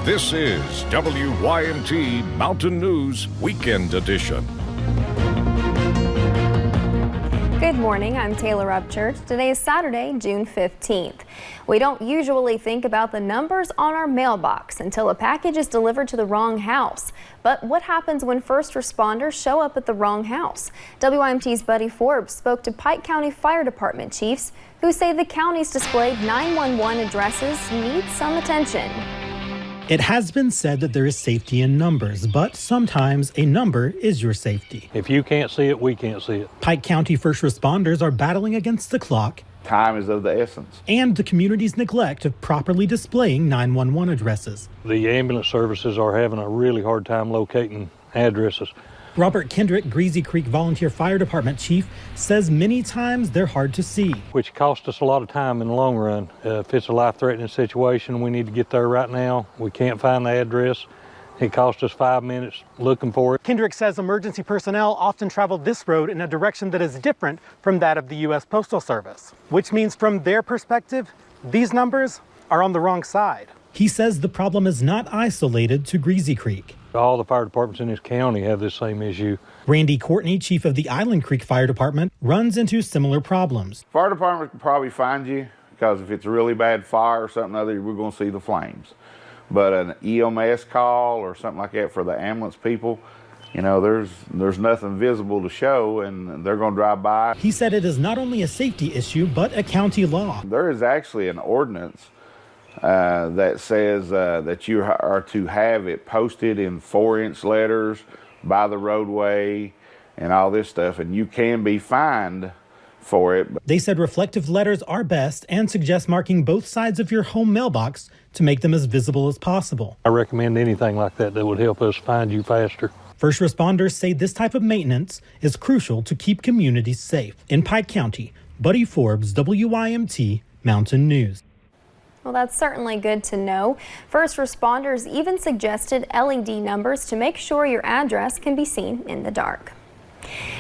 This is WYMT Mountain News Weekend Edition. Good morning, I'm Taylor Upchurch. Today is Saturday, June 15th. We don't usually think about the numbers on our mailbox until a package is delivered to the wrong house. But what happens when first responders show up at the wrong house? WYMT's Buddy Forbes spoke to Pike County Fire Department chiefs who say the county's displayed 911 addresses need some attention. It has been said that there is safety in numbers, but sometimes a number is your safety. If you can't see it, we can't see it. Pike County first responders are battling against the clock. Time is of the essence. And the community's neglect of properly displaying 911 addresses. The ambulance services are having a really hard time locating addresses. Robert Kendrick, Greasy Creek Volunteer Fire Department chief, says many times they're hard to see. Which costs us a lot of time in the long run. If it's a life-threatening situation, we need to get there right now. We can't find the address. It cost us 5 minutes looking for it. Kendrick says emergency personnel often travel this road in a direction that is different from that of the U.S. Postal Service, which means from their perspective, these numbers are on the wrong side. He says the problem is not isolated to Greasy Creek. All the fire departments in this county have this same issue. Randy Courtney, chief of the Island Creek Fire Department, runs into similar problems. Fire department can probably find you because if it's a really bad fire or something other, we're going to see the flames. But an EMS call or something like that for the ambulance people, you know, there's nothing visible to show and they're going to drive by. He said it is not only a safety issue, but a county law. There is actually an ordinance that says that you are to have it posted in 4-inch letters by the roadway and all this stuff, and you can be fined for it. They said reflective letters are best and suggest marking both sides of your home mailbox to make them as visible as possible. I recommend anything like that that would help us find you faster. First responders say this type of maintenance is crucial to keep communities safe. In Pike County, Buddy Forbes, WYMT Mountain News. Well, that's certainly good to know. First responders even suggested LED numbers to make sure your address can be seen in the dark.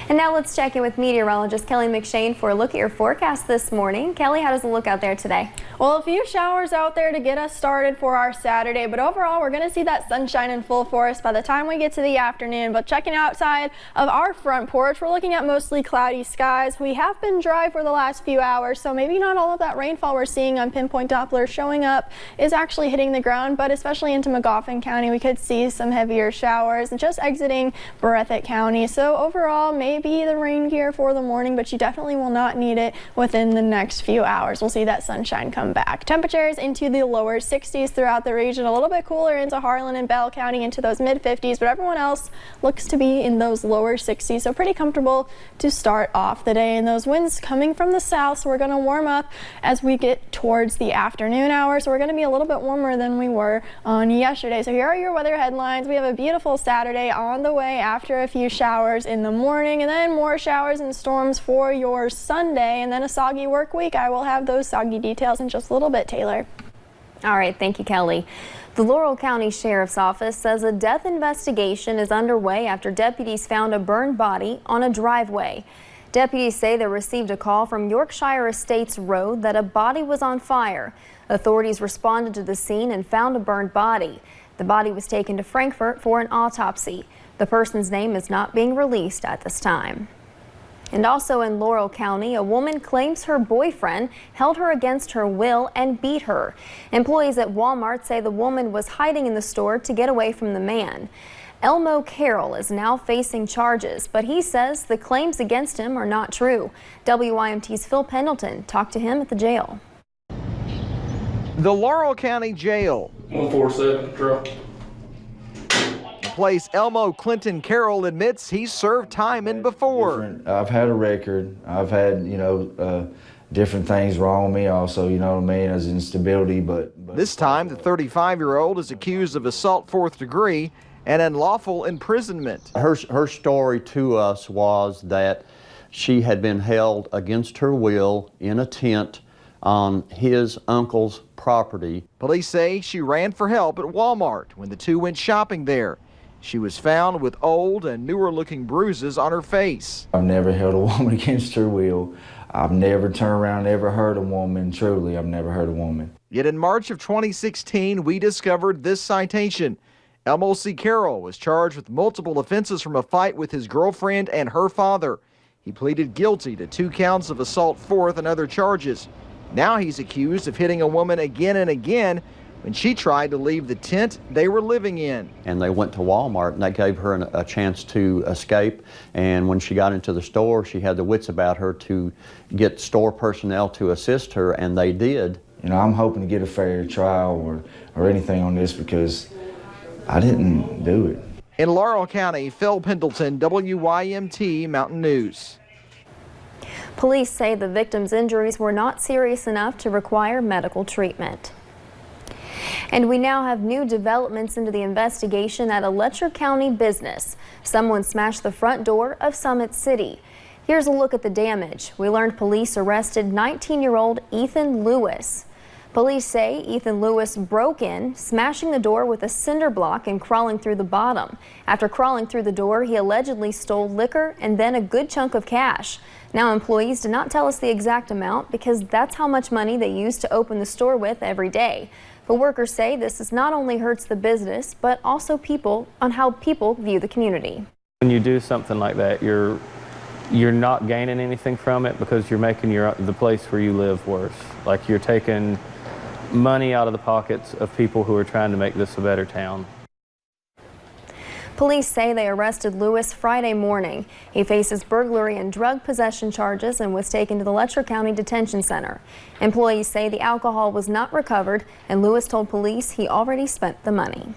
And now let's check in with meteorologist Kelly McShane for a look at your forecast this morning. Kelly, how does it look out there today? Well, a few showers out there to get us started for our Saturday, but overall we're going to see that sunshine in full force by the time we get to the afternoon. But checking outside of our front porch, we're looking at mostly cloudy skies. We have been dry for the last few hours, so maybe not all of that rainfall we're seeing on pinpoint Doppler showing up is actually hitting the ground, but especially into Magoffin County, we could see some heavier showers and just exiting Breathitt County. So overall, maybe the rain gear for the morning, but you definitely will not need it within the next few hours. We'll see that sunshine come back. Temperatures into the lower 60s throughout the region, a little bit cooler into Harlan and Bell County into those mid 50s, but everyone else looks to be in those lower 60s, so pretty comfortable to start off the day. And those winds coming from the south, so we're going to warm up as we get towards the afternoon hours. So we're going to be a little bit warmer than we were on yesterday. So here are your weather headlines. We have a beautiful Saturday on the way after a few showers in the morning, and then more showers and storms for your Sunday, and then a soggy work week. I will have those soggy details in just a little bit, Taylor. All right, thank you, Kelly. The Laurel County Sheriff's Office says a death investigation is underway after deputies found a burned body on a driveway. Deputies say they received a call from Yorkshire Estates Road that a body was on fire. Authorities responded to the scene and found a burned body. The body was taken to Frankfort for an autopsy. The person's name is not being released at this time. And also in Laurel County, a woman claims her boyfriend held her against her will and beat her. Employees at Walmart say the woman was hiding in the store to get away from the man. Elmo Carroll is now facing charges, but he says the claims against him are not true. WYMT's Phil Pendleton talked to him at the jail. The Laurel County Jail. 147 truck. Place Elmo Clinton Carroll admits he's served time in before. I've had a record. I've had, different things wrong with me also, you know what I mean, as instability, but this time the 35-year-old is accused of assault 4th degree and unlawful imprisonment. Her story to us was that she had been held against her will in a tent on his uncle's property. Police say she ran for help at Walmart when the two went shopping there. She was found with old and newer looking bruises on her face. I've never held a woman against her will. I've never turned around, ever hurt a woman. Truly, I've never hurt a woman. Yet in March of 2016, we discovered this citation. Elmo C. Carroll was charged with multiple offenses from a fight with his girlfriend and her father. He pleaded guilty to 2 counts of assault fourth and other charges. Now he's accused of hitting a woman again and again when she tried to leave the tent they were living in. And they went to Walmart and they gave her a chance to escape. And when she got into the store, she had the wits about her to get store personnel to assist her, and they did. You know, I'm hoping to get a fair trial or anything on this because I didn't do it. In Laurel County, Phil Pendleton, WYMT Mountain News. Police say the victim's injuries were not serious enough to require medical treatment. And we now have new developments into the investigation at a Letcher County business. Someone smashed the front door of Summit City. Here's a look at the damage. We learned police arrested 19-year-old Ethan Lewis. Police say Ethan Lewis broke in, smashing the door with a cinder block and crawling through the bottom. After crawling through the door, he allegedly stole liquor and then a good chunk of cash. Now, employees did not tell us the exact amount because that's how much money they use to open the store with every day. But workers say this not only hurts the business, but also how people view the community. When you do something like that, you're not gaining anything from it because you're making the place where you live worse. Like, you're taking money out of the pockets of people who are trying to make this a better town. Police say they arrested Lewis Friday morning. He faces burglary and drug possession charges and was taken to the Letcher County Detention Center. Employees say the alcohol was not recovered, and Lewis told police he already spent the money.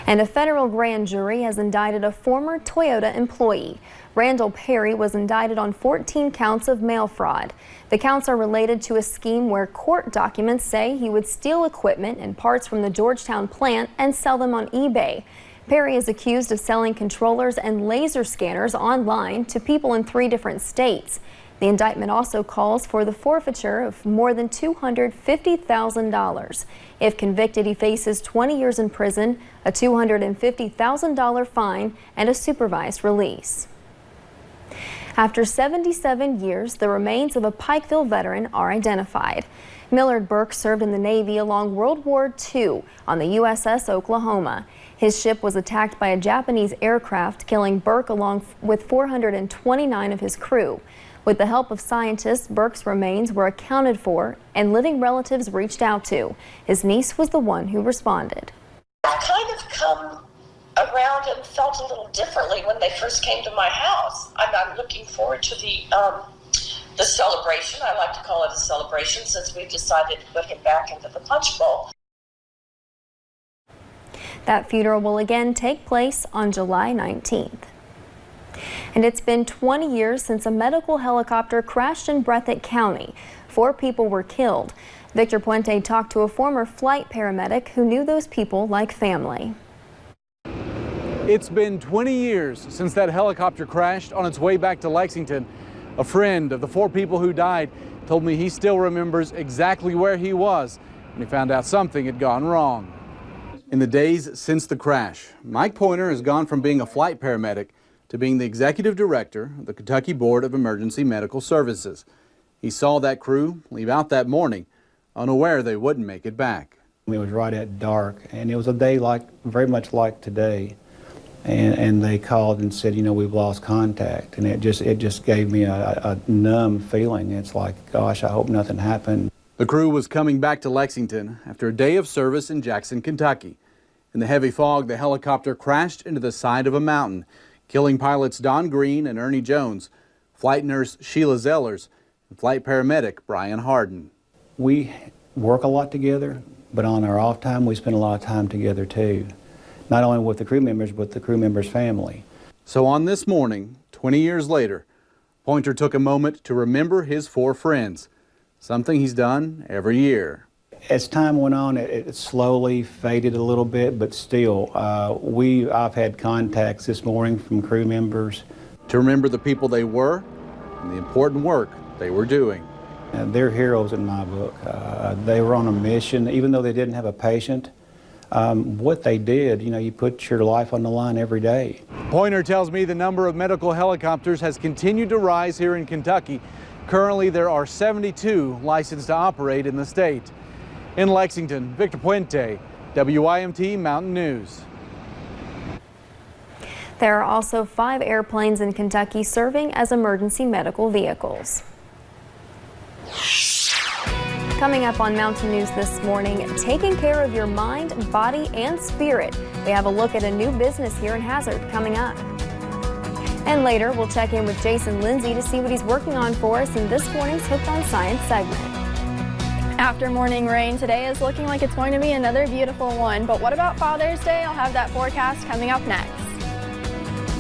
And a federal grand jury has indicted a former Toyota employee. Randall Perry was indicted on 14 counts of mail fraud. The counts are related to a scheme where court documents say he would steal equipment and parts from the Georgetown plant and sell them on eBay. Perry is accused of selling controllers and laser scanners online to people in 3 different states. The indictment also calls for the forfeiture of more than $250,000. If convicted, he faces 20 years in prison, a $250,000 fine, and a supervised release. After 77 years, the remains of a Pikeville veteran are identified. Millard Burke served in the Navy along World War II on the USS Oklahoma. His ship was attacked by a Japanese aircraft, killing Burke along with 429 of his crew. With the help of scientists, Burke's remains were accounted for and living relatives reached out to. His niece was the one who responded. I kind of come around and felt a little differently when they first came to my house. I'm looking forward to the celebration. I like to call it a celebration since we've decided to put him back into the punch bowl. That funeral will again take place on July 19th. And it's been 20 years since a medical helicopter crashed in Breathitt County. 4 people were killed. Victor Puente talked to a former flight paramedic who knew those people like family. It's been 20 years since that helicopter crashed on its way back to Lexington. A friend of the 4 people who died told me he still remembers exactly where he was when he found out something had gone wrong. In the days since the crash, Mike Pointer has gone from being a flight paramedic to being the executive director of the Kentucky Board of Emergency Medical Services. He saw that crew leave out that morning, unaware they wouldn't make it back. It was right at dark, and it was a day very much like today. And they called and said, you know, we've lost contact. And it just gave me a numb feeling. It's like, gosh, I hope nothing happened. The crew was coming back to Lexington after a day of service in Jackson, Kentucky. In the heavy fog, the helicopter crashed into the side of a mountain, killing pilots Don Green and Ernie Jones, flight nurse Sheila Zellers, and flight paramedic Brian Harden. We work a lot together, but on our off time, we spend a lot of time together too. Not only with the crew members, but the crew members' family. So on this morning, 20 years later, Pointer took a moment to remember his 4 friends, something he's done every year. As time went on, it slowly faded a little bit, but still, I've had contacts this morning from crew members. To remember the people they were and the important work they were doing. They're heroes in my book. They were on a mission, even though they didn't have a patient. what they did. You know, you put your life on the line every day. Pointer tells me the number of medical helicopters has continued to rise here in Kentucky. Currently, there are 72 licensed to operate in the state. In Lexington, Victor Puente, WYMT Mountain News. There are also 5 airplanes in Kentucky serving as emergency medical vehicles. Coming up on Mountain News this morning, taking care of your mind, body, and spirit. We have a look at a new business here in Hazard coming up. And later, we'll check in with Jason Lindsay to see what he's working on for us in this morning's Hooked on Science segment. After morning rain, today is looking like it's going to be another beautiful one. But what about Father's Day? I'll have that forecast coming up next.